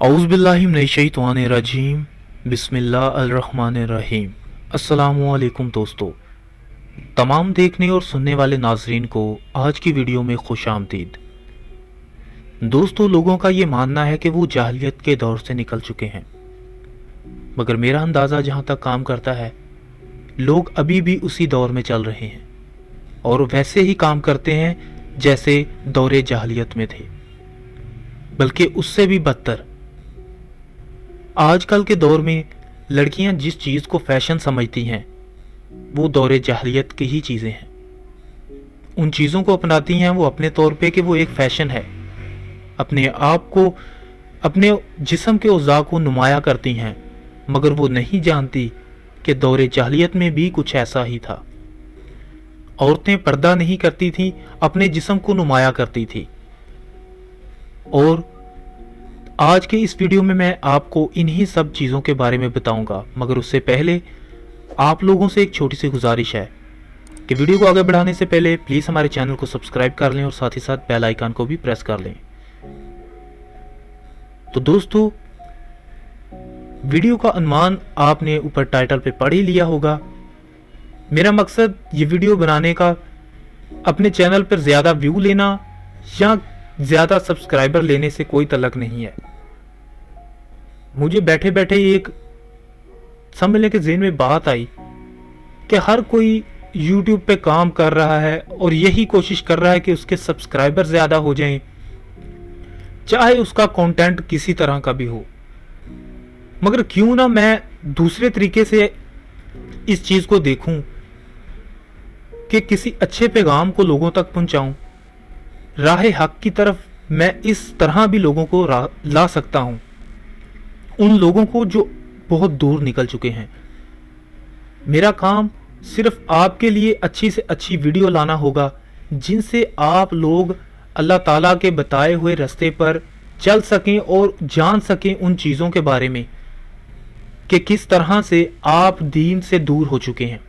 औज़ु बिल्लाहि मिनश्शैतानिर्रजीम बिस्मिल्लाहिर्रहमानिर्रहीम। अस्सलामुअलैकुम दोस्तों, तमाम देखने और सुनने वाले नाजरीन को आज की वीडियो में खुश आमदीद। दोस्तों, लोगों का ये मानना है कि वो जाहिलियत के दौर से निकल चुके हैं, मगर मेरा अंदाज़ा जहाँ तक काम करता है, लोग अभी भी उसी दौर में चल रहे हैं और वैसे ही काम करते हैं जैसे दौरे जाहिलियत में थे, बल्कि उससे भी बदतर। आजकल के दौर में लड़कियां जिस चीज़ को फैशन समझती हैं वो दौरे जाहिलियत की ही चीज़ें हैं। उन चीज़ों को अपनाती हैं वो अपने तौर पे कि वो एक फ़ैशन है, अपने आप को, अपने जिस्म के औज़ा को नुमाया करती हैं, मगर वो नहीं जानती कि दौरे जाहिलियत में भी कुछ ऐसा ही था। औरतें पर्दा नहीं करती थीं, अपने जिस्म को नुमाया करती थी। और आज के इस वीडियो में मैं आपको इन्हीं सब चीज़ों के बारे में बताऊंगा, मगर उससे पहले आप लोगों से एक छोटी सी गुजारिश है कि वीडियो को आगे बढ़ाने से पहले प्लीज़ हमारे चैनल को सब्सक्राइब कर लें और साथ ही साथ बेल आइकन को भी प्रेस कर लें। तो दोस्तों, वीडियो का अनुमान आपने ऊपर टाइटल पे पढ़ ही लिया होगा। मेरा मकसद ये वीडियो बनाने का अपने चैनल पर ज़्यादा व्यू लेना या ज़्यादा सब्सक्राइबर लेने से कोई तल्लक नहीं है। मुझे बैठे बैठे एक समझ लें कि ज़हन में बात आई कि हर कोई YouTube पे काम कर रहा है और यही कोशिश कर रहा है कि उसके सब्सक्राइबर ज़्यादा हो जाएं, चाहे उसका कंटेंट किसी तरह का भी हो। मगर क्यों ना मैं दूसरे तरीके से इस चीज़ को देखूं कि किसी अच्छे पैगाम को लोगों तक पहुंचाऊं, राह हक की तरफ मैं इस तरह भी लोगों को ला सकता हूं, उन लोगों को जो बहुत दूर निकल चुके हैं। मेरा काम सिर्फ आपके लिए अच्छी से अच्छी वीडियो लाना होगा जिनसे आप लोग अल्लाह ताला के बताए हुए रास्ते पर चल सकें और जान सकें उन चीज़ों के बारे में कि किस तरह से आप दीन से दूर हो चुके हैं।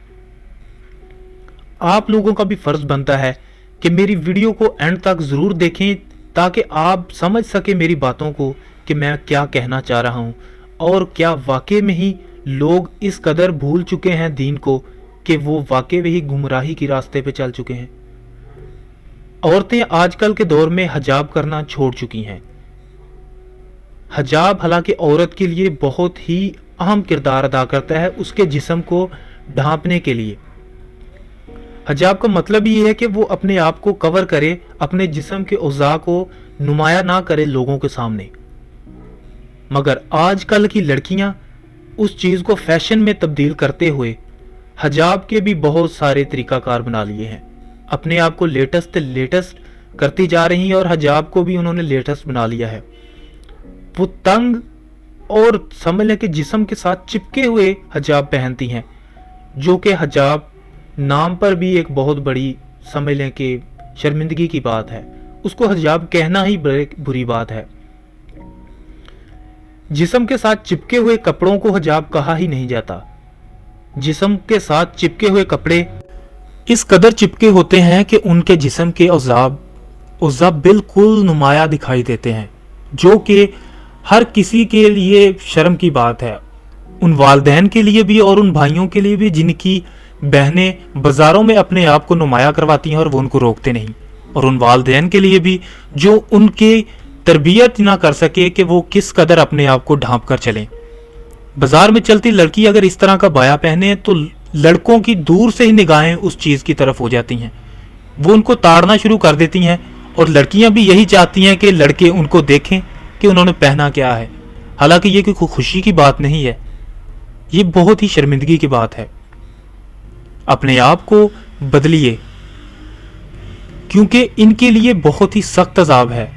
आप लोगों का भी फ़र्ज़ बनता है कि मेरी वीडियो को एंड तक ज़रूर देखें ताकि आप समझ सकें मेरी बातों को कि मैं क्या कहना चाह रहा हूँ और क्या वाकई में ही लोग इस कदर भूल चुके हैं दीन को कि वो वाकई में ही गुमराही की रास्ते पे चल चुके हैं। औरतें आजकल के दौर में हिजाब करना छोड़ चुकी हैं। हिजाब हालांकि औरत के लिए बहुत ही अहम किरदार अदा करता है उसके जिस्म को ढांपने के लिए। हिजाब का मतलब ये है कि वो अपने आप को कवर करे, अपने जिस्म के औज़ा को नुमाया ना करे लोगों के सामने। मगर आजकल की लड़कियां उस चीज़ को फैशन में तब्दील करते हुए हिजाब के भी बहुत सारे तरीकाकार बना लिए हैं। अपने आप को लेटेस्ट करती जा रही हैं और हिजाब को भी उन्होंने लेटेस्ट बना लिया है। वो तंग और समझ लें कि जिस्म के साथ चिपके हुए हिजाब पहनती हैं, जो कि हिजाब नाम पर भी एक बहुत बड़ी समझ लें कि शर्मिंदगी की बात है। उसको हिजाब कहना ही बुरी बात है। जिस्म के साथ चिपके हुए कपड़ों को हिजाब कहा ही नहीं जाता। जिस्म के साथ चिपके हुए कपड़े इस कदर चिपके होते हैं कि उनके जिस्म के औज़ा बिल्कुल नुमाया दिखाई देते हैं, जो कि हर किसी के लिए शर्म की बात है। उन वालिदैन के लिए भी और उन भाइयों के लिए भी जिनकी बहनें बाजारों में अपने आप को नुमाया करवाती हैं और वो उनको रोकते नहीं, और उन वालिदैन के लिए भी जो उनके तरबियत ना कर सके कि वो किस कदर अपने आप को ढांप कर चलें। बाजार में चलती लड़की अगर इस तरह का बाया पहने तो लड़कों की दूर से ही निगाहें उस चीज़ की तरफ हो जाती हैं, वो उनको ताड़ना शुरू कर देती हैं। और लड़कियां भी यही चाहती हैं कि लड़के उनको देखें कि उन्होंने पहना क्या है। हालांकि ये कोई खुशी की बात नहीं है, ये बहुत ही शर्मिंदगी की बात है। अपने आप को बदलिए, क्योंकि इनके लिए बहुत ही सख्त अजाब है।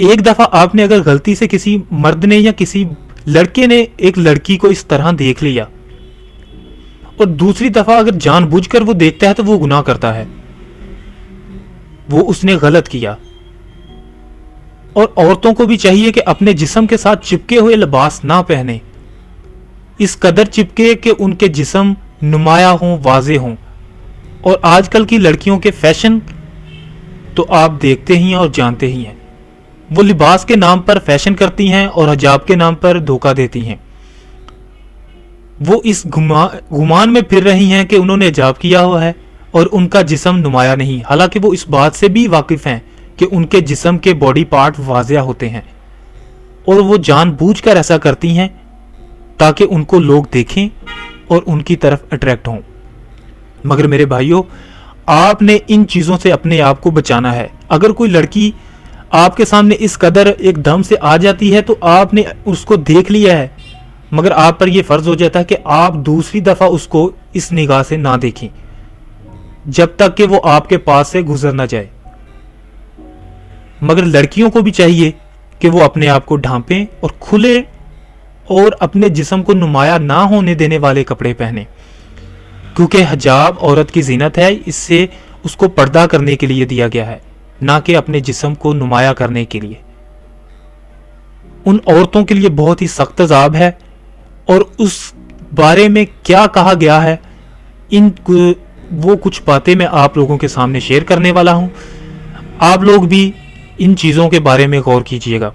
एक दफा आपने अगर गलती से किसी मर्द ने या किसी लड़के ने एक लड़की को इस तरह देख लिया और दूसरी दफा अगर जानबूझकर वो देखता है तो वो गुनाह करता है, वो उसने गलत किया। और औरतों को भी चाहिए कि अपने जिस्म के साथ चिपके हुए लिबास ना पहने, इस कदर चिपके कि उनके जिस्म नुमाया हों, वाजे हों। और आजकल की लड़कियों के फैशन तो आप देखते ही हैं और जानते ही हैं। وہ لباس کے نام پر فیشن کرتی ہیں اور حجاب کے نام پر دھوکہ دیتی ہیں. وہ اس گمان میں پھر رہی ہیں کہ انہوں نے حجاب کیا ہوا ہے اور ان کا جسم نمایاں نہیں، حالانکہ وہ اس بات سے بھی واقف ہیں کہ ان کے جسم کے باڈی پارٹ واضح ہوتے ہیں، اور وہ جان بوجھ کر ایسا کرتی ہیں تاکہ ان کو لوگ دیکھیں اور ان کی طرف اٹریکٹ ہوں. مگر میرے بھائیوں، آپ نے ان چیزوں سے اپنے آپ کو بچانا ہے. اگر کوئی لڑکی آپ کے سامنے اس قدر ایک دم سے آ جاتی ہے تو آپ نے اس کو دیکھ لیا ہے، مگر آپ پر یہ فرض ہو جاتا ہے کہ آپ دوسری دفعہ اس کو اس نگاہ سے نہ دیکھیں جب تک کہ وہ آپ کے پاس سے گزر نہ جائے. مگر لڑکیوں کو بھی چاہیے کہ وہ اپنے آپ کو ڈھانپیں اور کھلے اور اپنے جسم کو نمایاں نہ ہونے دینے والے کپڑے پہنیں، کیونکہ حجاب عورت کی زینت ہے. اس سے اس کو پردہ کرنے کے لیے دیا گیا ہے، نہ کہ اپنے جسم کو نمایاں کرنے کے لیے. ان عورتوں کے لیے بہت ہی سخت عذاب ہے، اور اس بارے میں کیا کہا گیا ہے وہ کچھ باتیں میں آپ لوگوں کے سامنے شیئر کرنے والا ہوں. آپ لوگ بھی ان چیزوں کے بارے میں غور کیجیے گا.